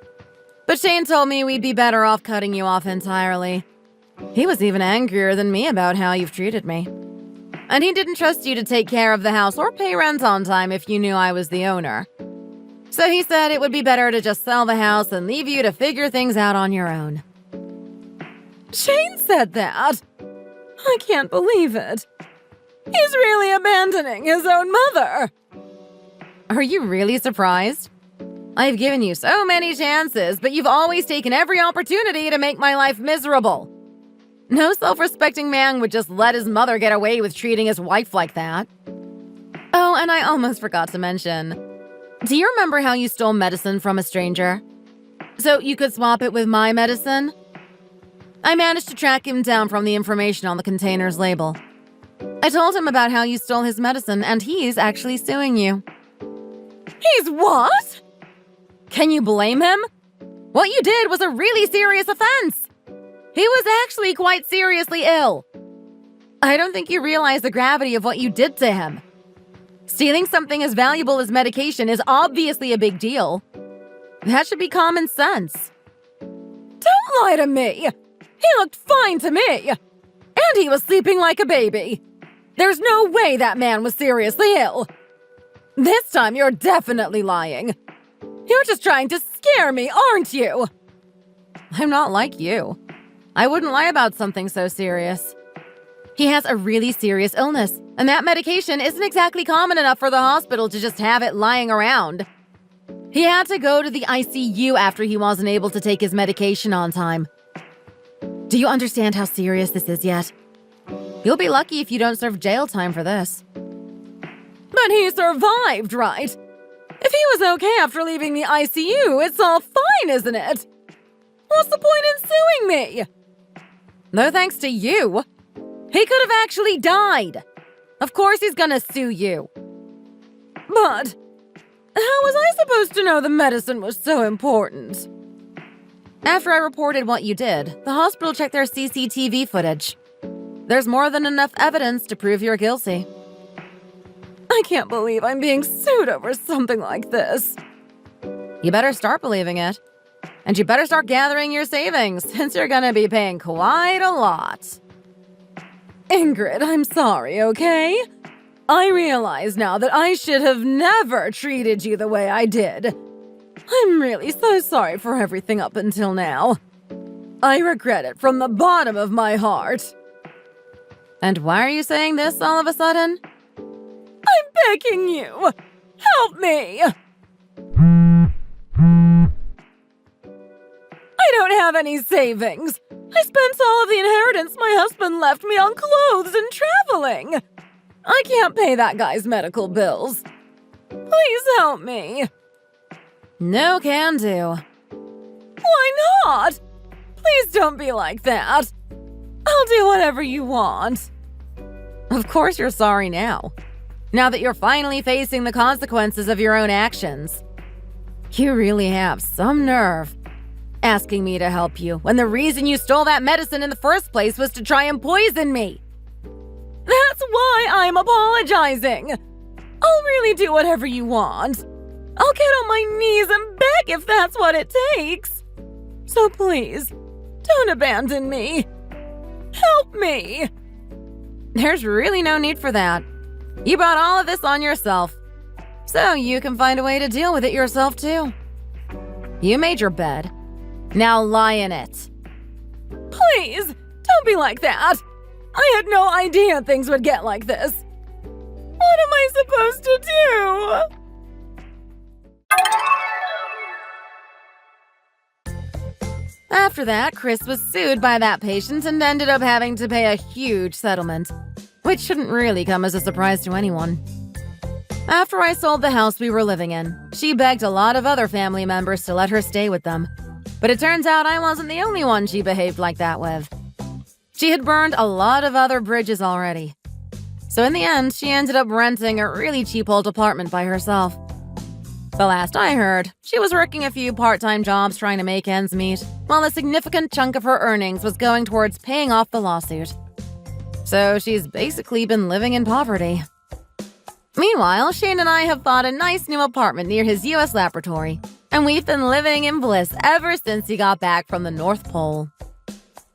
But Shane told me we'd be better off cutting you off entirely. He was even angrier than me about how you've treated me. And he didn't trust you to take care of the house or pay rent on time if you knew I was the owner. So he said it would be better to just sell the house and leave you to figure things out on your own. Shane said that? I can't believe it. He's really abandoning his own mother. Are you really surprised? I've given you so many chances, but you've always taken every opportunity to make my life miserable. No self-respecting man would just let his mother get away with treating his wife like that. Oh, and I almost forgot to mention. Do you remember how you stole medicine from a stranger? So you could swap it with my medicine? I managed to track him down from the information on the container's label. I told him about how you stole his medicine, and he's actually suing you. He's what? Can you blame him? What you did was a really serious offense. He was actually quite seriously ill. I don't think you realize the gravity of what you did to him. Stealing something as valuable as medication is obviously a big deal. That should be common sense. Don't lie to me! He looked fine to me! And he was sleeping like a baby. There's no way that man was seriously ill. This time you're definitely lying. You're just trying to scare me, aren't you? I'm not like you. I wouldn't lie about something so serious. He has a really serious illness, and that medication isn't exactly common enough for the hospital to just have it lying around. He had to go to the ICU after he wasn't able to take his medication on time. Do you understand how serious this is yet? You'll be lucky if you don't serve jail time for this. But he survived, right? If he was okay after leaving the ICU, it's all fine, isn't it? What's the point in suing me? No thanks to you. He could have actually died. Of course he's gonna sue you. But how was I supposed to know the medicine was so important? After I reported what you did, the hospital checked their CCTV footage. There's more than enough evidence to prove you're guilty. I can't believe I'm being sued over something like this. You better start believing it. And you better start gathering your savings, since you're gonna be paying quite a lot. Ingrid, I'm sorry, okay? I realize now that I should have never treated you the way I did. I'm really so sorry for everything up until now. I regret it from the bottom of my heart. And why are you saying this all of a sudden? I'm begging you! Help me! I don't have any savings. I spent all of the inheritance my husband left me on clothes and traveling. I can't pay that guy's medical bills. Please help me. No can do. Why not? Please don't be like that. I'll do whatever you want. Of course you're sorry now. Now that you're finally facing the consequences of your own actions. You really have some nerve. Asking me to help you when the reason you stole that medicine in the first place was to try and poison me. That's why I'm apologizing. I'll really do whatever you want. I'll get on my knees and beg if that's what it takes. So please, don't abandon me. Help me. There's really no need for that. You brought all of this on yourself. So you can find a way to deal with it yourself too. You made your bed. Now lie in it. Please, don't be like that. I had no idea things would get like this. What am I supposed to do? After that, Chris was sued by that patient and ended up having to pay a huge settlement, which shouldn't really come as a surprise to anyone. After I sold the house we were living in, she begged a lot of other family members to let her stay with them. But it turns out I wasn't the only one she behaved like that with. She had burned a lot of other bridges already. So in the end, she ended up renting a really cheap old apartment by herself. The last I heard, she was working a few part-time jobs trying to make ends meet, while a significant chunk of her earnings was going towards paying off the lawsuit. So she's basically been living in poverty. Meanwhile, Shane and I have bought a nice new apartment near his US laboratory, and we've been living in bliss ever since he got back from the North Pole.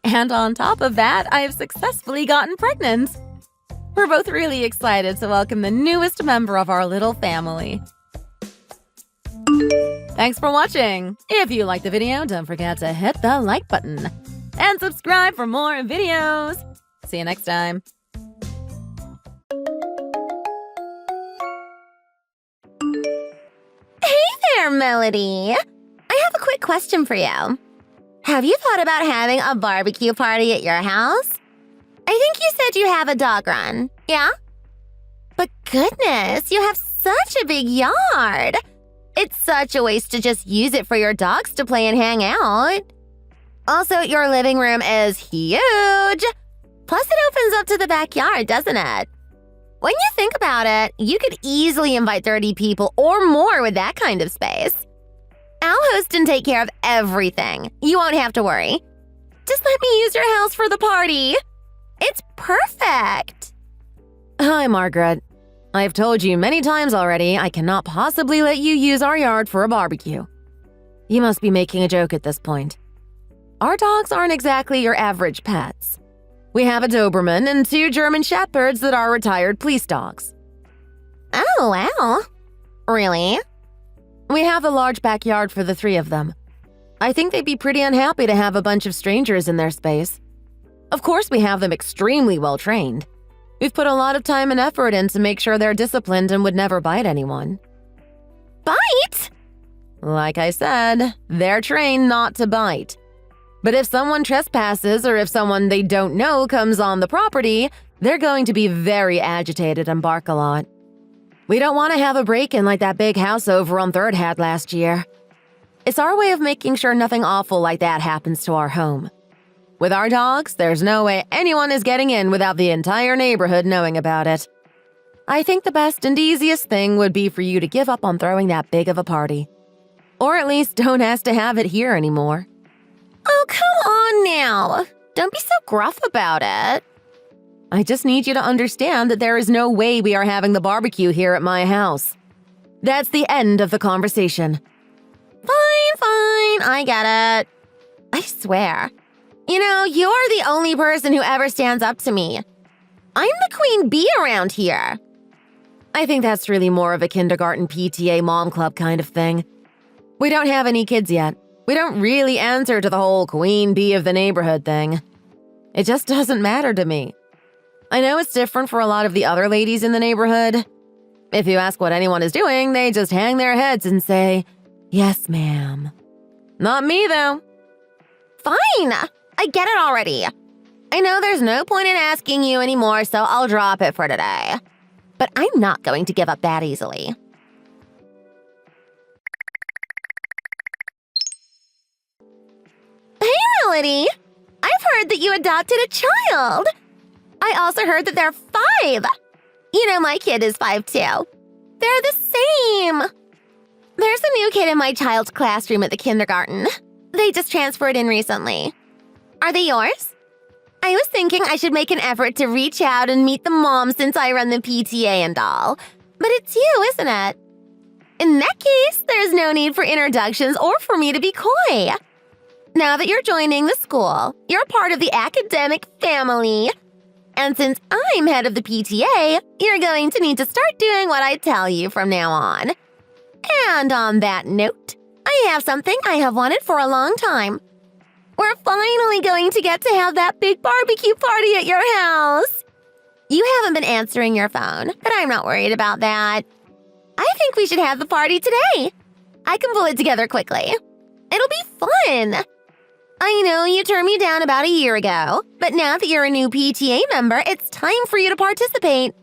And on top of that, I have successfully gotten pregnant. We're both really excited to welcome the newest member of our little family. Thanks for watching. If you liked the video, don't forget to hit the like button and subscribe for more videos. See you next time. Hey there, Melody. I have a quick question for you. Have you thought about having a barbecue party at your house? I think you said you have a dog run, yeah? But goodness, you have such a big yard. It's such a waste to just use it for your dogs to play and hang out. Also, your living room is huge. Plus, it opens up to the backyard, doesn't it? When you think about it, you could easily invite 30 people or more with that kind of space. I'll host and take care of everything. You won't have to worry. Just let me use your house for the party. It's perfect. Hi, Margaret. I've told you many times already I cannot possibly let you use our yard for a barbecue. You must be making a joke at this point. Our dogs aren't exactly your average pets. We have a Doberman and 2 German Shepherds that are retired police dogs. Oh, wow. Really? We have a large backyard for the 3 of them. I think they'd be pretty unhappy to have a bunch of strangers in their space. Of course, we have them extremely well trained. We've put a lot of time and effort in to make sure they're disciplined and would never bite anyone. Bite? Like I said, they're trained not to bite. But if someone trespasses or if someone they don't know comes on the property, they're going to be very agitated and bark a lot. We don't want to have a break-in like that big house over on 3rd had last year. It's our way of making sure nothing awful like that happens to our home. With our dogs, there's no way anyone is getting in without the entire neighborhood knowing about it. I think the best and easiest thing would be for you to give up on throwing that big of a party. Or at least don't ask to have it here anymore. Oh, come on now. Don't be so gruff about it. I just need you to understand that there is no way we are having the barbecue here at my house. That's the end of the conversation. Fine, I get it. I swear. You know, you're the only person who ever stands up to me. I'm the queen bee around here. I think that's really more of a kindergarten PTA mom club kind of thing. We don't have any kids yet. We don't really answer to the whole queen bee of the neighborhood thing. It just doesn't matter to me. I know it's different for a lot of the other ladies in the neighborhood. If you ask what anyone is doing, they just hang their heads and say, "Yes, ma'am." Not me, though. Fine, I get it already. I know there's no point in asking you anymore, so I'll drop it for today. But I'm not going to give up that easily. Hey, Melody! I've heard that you adopted a child. I also heard that they're 5. You know, my kid is 5 too. They're the same. There's a new kid in my child's classroom at the kindergarten. They just transferred in recently. Are they yours? I was thinking I should make an effort to reach out and meet the mom since I run the PTA and all. But it's you, isn't it? In that case, there's no need for introductions or for me to be coy. Now that you're joining the school, you're part of the academic family. And since I'm head of the PTA, you're going to need to start doing what I tell you from now on. And on that note, I have something I have wanted for a long time. We're finally going to get to have that big barbecue party at your house. You haven't been answering your phone, but I'm not worried about that. I think we should have the party today. I can pull it together quickly. It'll be fun. I know you turned me down about a year ago, but now that you're a new PTA member, it's time for you to participate.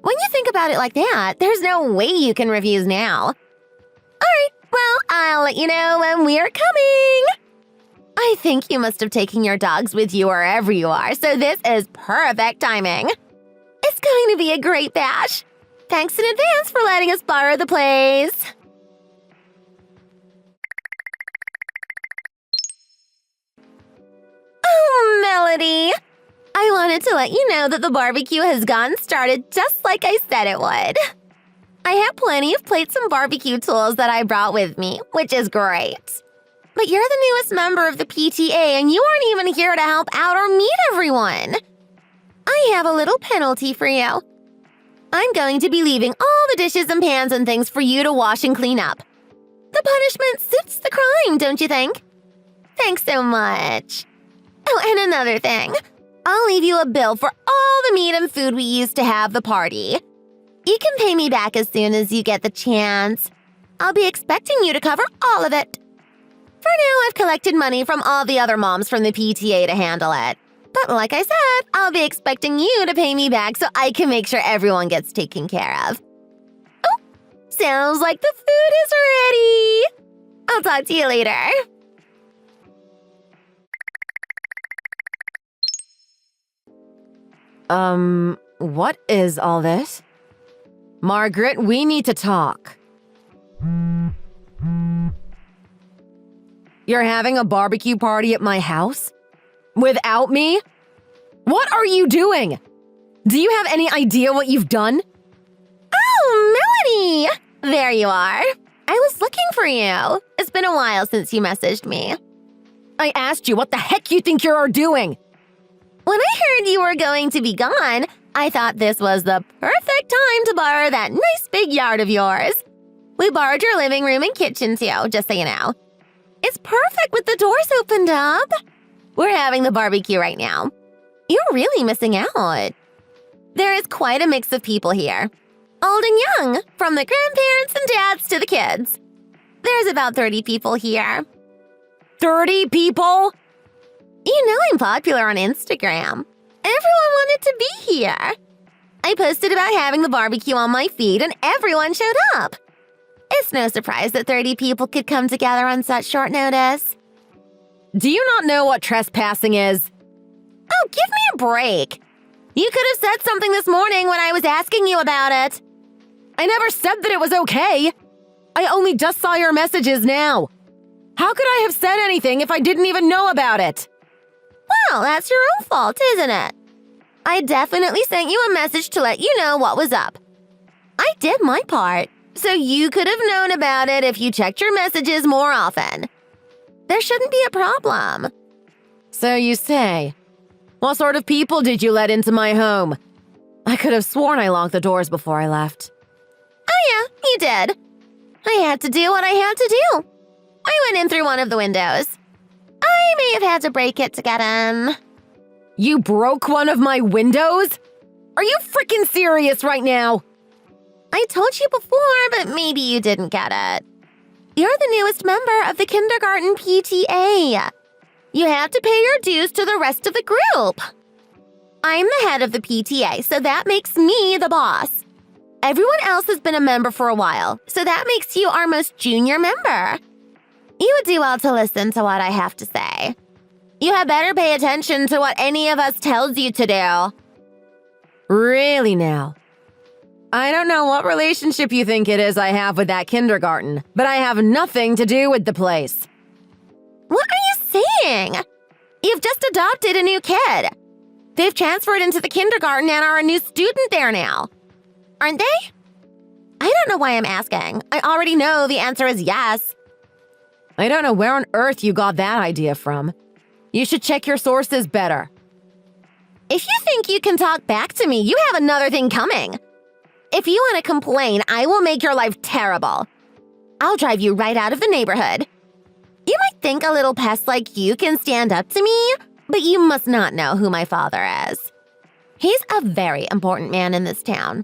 When you think about it like that, there's no way you can refuse now. All right, well, I'll let you know when we're coming. I think you must have taken your dogs with you wherever you are, so this is perfect timing. It's going to be a great bash. Thanks in advance for letting us borrow the place. Oh, Melody! I wanted to let you know that the barbecue has gotten started just like I said it would. I have plenty of plates and barbecue tools that I brought with me, which is great. But you're the newest member of the PTA and you aren't even here to help out or meet everyone. I have a little penalty for you. I'm going to be leaving all the dishes and pans and things for you to wash and clean up. The punishment suits the crime, don't you think? Thanks so much. Oh, and another thing. I'll leave you a bill for all the meat and food we used to have the party. You can pay me back as soon as you get the chance. I'll be expecting you to cover all of it. For now, I've collected money from all the other moms from the PTA to handle it. But like I said, I'll be expecting you to pay me back so I can make sure everyone gets taken care of. Oh, sounds like the food is ready. I'll talk to you later. What is all this? Margaret, we need to talk. You're having a barbecue party at my house? Without me? What are you doing? Do you have any idea what you've done? Oh, Melody! There you are. I was looking for you. It's been a while since you messaged me. I asked you what the heck you think you're doing. When I heard you were going to be gone, I thought this was the perfect time to borrow that nice big yard of yours. We borrowed your living room and kitchen too, just so you know. It's perfect with the doors opened up. We're having the barbecue right now. You're really missing out. There is quite a mix of people here. Old and young, from the grandparents and dads to the kids. There's about 30 people here. 30 people? You know I'm popular on Instagram. Everyone wanted to be here. I posted about having the barbecue on my feed and everyone showed up. It's no surprise that 30 people could come together on such short notice. Do you not know what trespassing is? Oh, give me a break. You could have said something this morning when I was asking you about it. I never said that it was okay. I only just saw your messages now. How could I have said anything if I didn't even know about it? Well, that's your own fault, isn't it? I definitely sent you a message to let you know what was up. I did my part, so you could have known about it if you checked your messages more often. There shouldn't be a problem. So you say. What sort of people did you let into my home? I could have sworn I locked the doors before I left. Oh yeah, you did. I had to do what I had to do. I went in through one of the windows. I may have had to break it to get in. You broke one of my windows? Are you freaking serious right now? I told you before, but maybe you didn't get it. You're the newest member of the kindergarten PTA. You have to pay your dues to the rest of the group. I'm the head of the PTA, so that makes me the boss. Everyone else has been a member for a while, so that makes you our most junior member. You would do well to listen to what I have to say. You had better pay attention to what any of us tells you to do. Really now? I don't know what relationship you think it is I have with that kindergarten, but I have nothing to do with the place. What are you saying? You've just adopted a new kid. They've transferred into the kindergarten and are a new student there now. Aren't they? I don't know why I'm asking. I already know the answer is yes. I don't know where on earth you got that idea from. You should check your sources better. If you think you can talk back to me, you have another thing coming. If you want to complain, I will make your life terrible. I'll drive you right out of the neighborhood. You might think a little pest like you can stand up to me, but you must not know who my father is. He's a very important man in this town.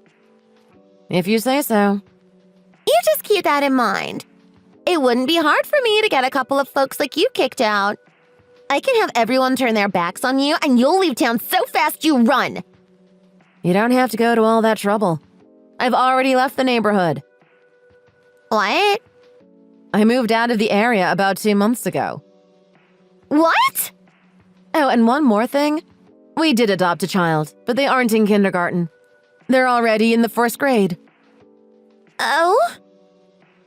If you say so. You just keep that in mind. It wouldn't be hard for me to get a couple of folks like you kicked out. I can have everyone turn their backs on you and you'll leave town so fast you run. You don't have to go to all that trouble. I've already left the neighborhood. What? I moved out of the area about 2 months ago. What? Oh, and one more thing. We did adopt a child, but they aren't in kindergarten. They're already in the 1st grade. Oh?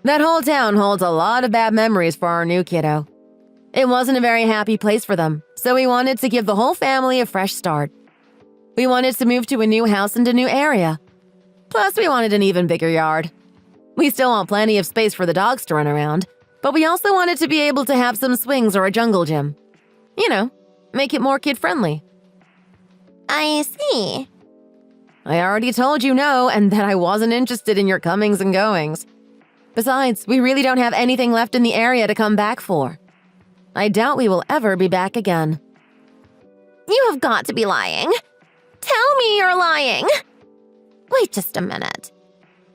That whole town holds a lot of bad memories for our new kiddo. It wasn't a very happy place for them, so we wanted to give the whole family a fresh start. We wanted to move to a new house and a new area. Plus, we wanted an even bigger yard. We still want plenty of space for the dogs to run around, but we also wanted to be able to have some swings or a jungle gym. You know, make it more kid-friendly. I see. I already told you no and that I wasn't interested in your comings and goings. Besides, we really don't have anything left in the area to come back for. I doubt we will ever be back again. You have got to be lying. Tell me you're lying. Wait just a minute.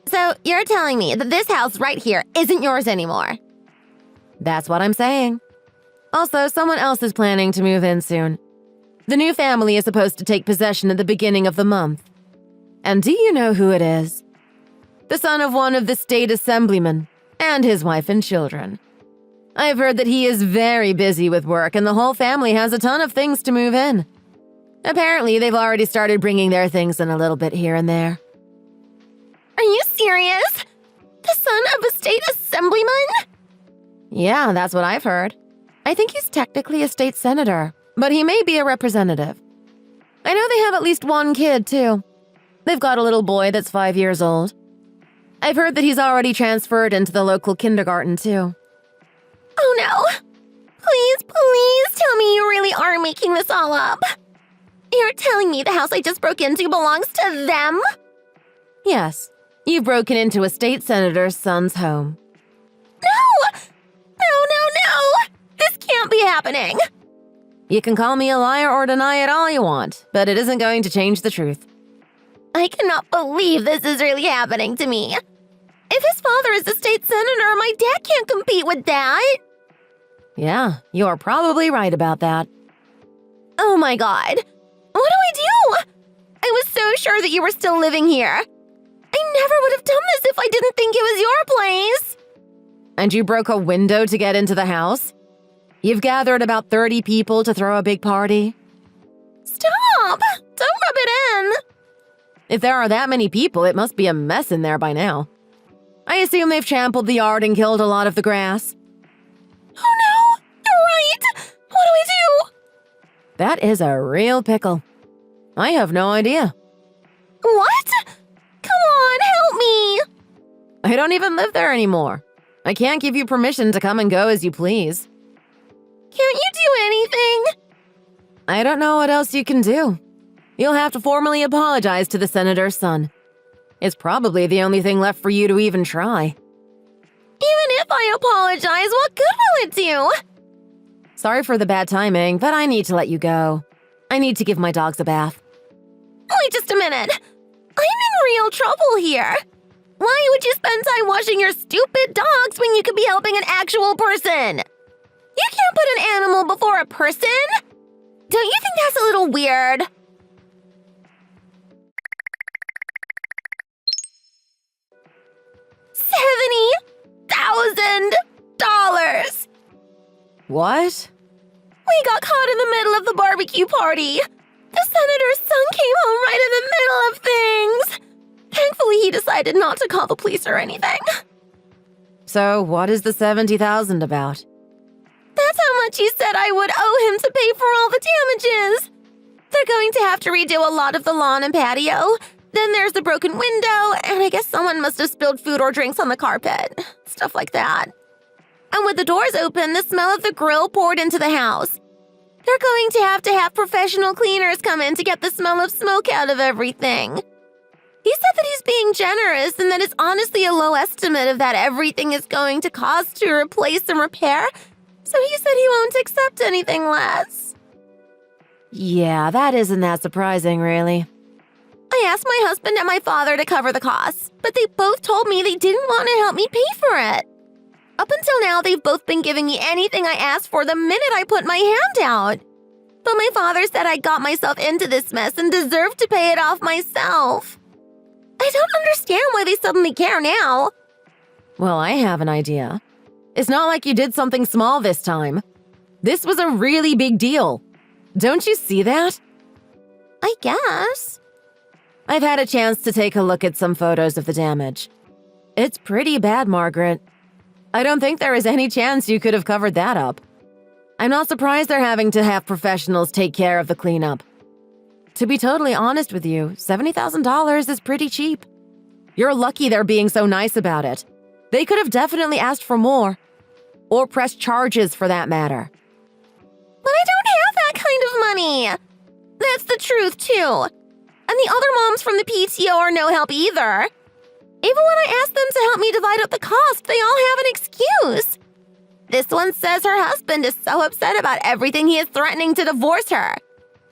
So you're telling me that this house right here isn't yours anymore? That's what I'm saying. Also, someone else is planning to move in soon. The new family is supposed to take possession at the beginning of the month. And do you know who it is? The son of one of the state assemblymen and his wife and children. I've heard that he is very busy with work and the whole family has a ton of things to move in. Apparently, they've already started bringing their things in a little bit here and there. Are you serious? The son of a state assemblyman? Yeah, that's what I've heard. I think he's technically a state senator, but he may be a representative. I know they have at least one kid, too. They've got a little boy that's 5 years old. I've heard that he's already transferred into the local kindergarten, too. Oh no! Please tell me you really are making this all up. You're telling me the house I just broke into belongs to them? Yes, you've broken into a state senator's son's home. No! This can't be happening. You can call me a liar or deny it all you want, but it isn't going to change the truth. I cannot believe this is really happening to me. If his father is a state senator, my dad can't compete with that. Yeah, you're probably right about that. Oh my god. What do I do? I was so sure that you were still living here. I never would have done this if I didn't think it was your place. And you broke a window to get into the house? You've gathered about 30 people to throw a big party? Stop! Don't rub it in. If there are that many people, it must be a mess in there by now. I assume they've trampled the yard and killed a lot of the grass. Oh no! You're right! What do we do? That is a real pickle. I have no idea. What? Come on, help me! I don't even live there anymore. I can't give you permission to come and go as you please. Can't you do anything? I don't know what else you can do. You'll have to formally apologize to the senator's son. It's probably the only thing left for you to even try. Even if I apologize, what good will it do? Sorry for the bad timing, but I need to let you go. I need to give my dogs a bath. Wait just a minute. I'm in real trouble here. Why would you spend time washing your stupid dogs when you could be helping an actual person? You can't put an animal before a person? Don't you think that's a little weird? $70,000! What? We got caught in the middle of the barbecue party. The senator's son came home right in the middle of things. Thankfully, he decided not to call the police or anything. So, what is the $70,000 about? That's how much he said I would owe him to pay for all the damages. They're going to have to redo a lot of the lawn and patio. Then there's the broken window, and I guess someone must have spilled food or drinks on the carpet. Stuff like that. And with the doors open, the smell of the grill poured into the house. They're going to have professional cleaners come in to get the smell of smoke out of everything. He said that he's being generous and that it's honestly a low estimate of that everything is going to cost to replace and repair, so he said he won't accept anything less. Yeah, that isn't that surprising, really. I asked my husband and my father to cover the costs, but they both told me they didn't want to help me pay for it. Up until now, they've both been giving me anything I asked for the minute I put my hand out. But my father said I got myself into this mess and deserved to pay it off myself. I don't understand why they suddenly care now. Well, I have an idea. It's not like you did something small this time. This was a really big deal. Don't you see that? I guess. I've had a chance to take a look at some photos of the damage. It's pretty bad, Margaret. I don't think there is any chance you could have covered that up. I'm not surprised they're having to have professionals take care of the cleanup. To be totally honest with you, $70,000 is pretty cheap. You're lucky they're being so nice about it. They could have definitely asked for more. Or pressed charges for that matter. But I don't have that kind of money. That's the truth, too. And the other moms from the PTO are no help either. Even when I ask them to help me divide up the cost, they all have an excuse. This one says her husband is so upset about everything he is threatening to divorce her.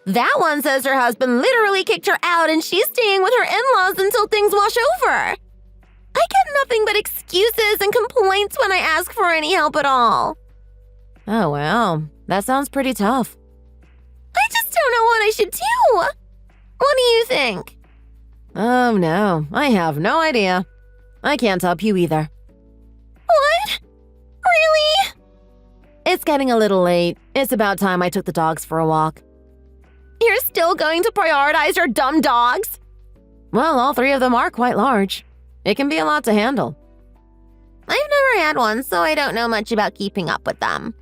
That one says her husband literally kicked her out and she's staying with her in-laws until things wash over. I get nothing but excuses and complaints when I ask for any help at all. Oh, wow. That sounds pretty tough. I just don't know what I should do. What do you think? Oh, no. I have no idea. I can't help you either. What? Really? It's getting a little late. It's about time I took the dogs for a walk. You're still going to prioritize your dumb dogs? Well, all three of them are quite large. It can be a lot to handle. I've never had one, so I don't know much about keeping up with them.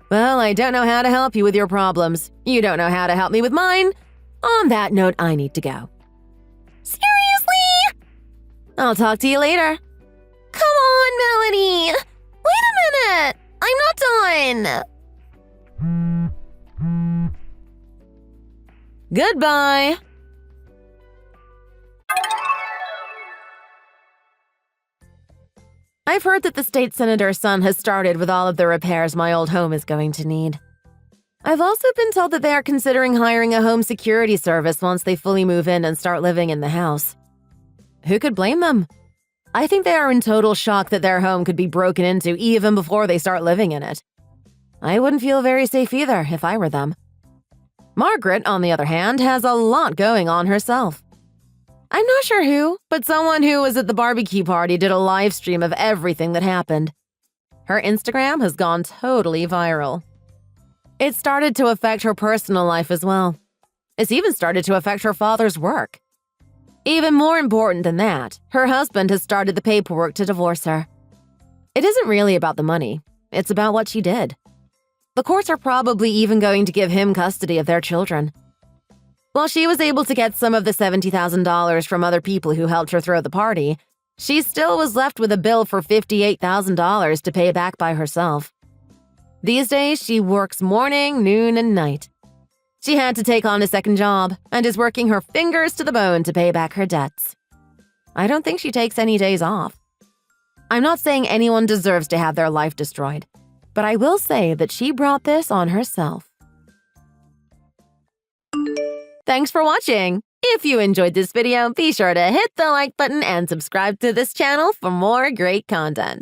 Well, I don't know how to help you with your problems. You don't know how to help me with mine. On that note, I need to go. Seriously? I'll talk to you later. Come on, Melanie. Wait a minute. I'm not done. Goodbye. I've heard that the state senator's son has started with all of the repairs my old home is going to need. I've also been told that they are considering hiring a home security service once they fully move in and start living in the house. Who could blame them? I think they are in total shock that their home could be broken into even before they start living in it. I wouldn't feel very safe either if I were them. Margaret, on the other hand, has a lot going on herself. I'm not sure who, but someone who was at the barbecue party did a live stream of everything that happened. Her Instagram has gone totally viral. It started to affect her personal life as well. It's even started to affect her father's work. Even more important than that, her husband has started the paperwork to divorce her. It isn't really about the money. It's about what she did. The courts are probably even going to give him custody of their children. While she was able to get some of the $70,000 from other people who helped her throw the party, she still was left with a bill for $58,000 to pay back by herself. These days, she works morning, noon, and night. She had to take on a second job and is working her fingers to the bone to pay back her debts. I don't think she takes any days off. I'm not saying anyone deserves to have their life destroyed, but I will say that she brought this on herself. Thanks for watching! If you enjoyed this video, be sure to hit the like button and subscribe to this channel for more great content.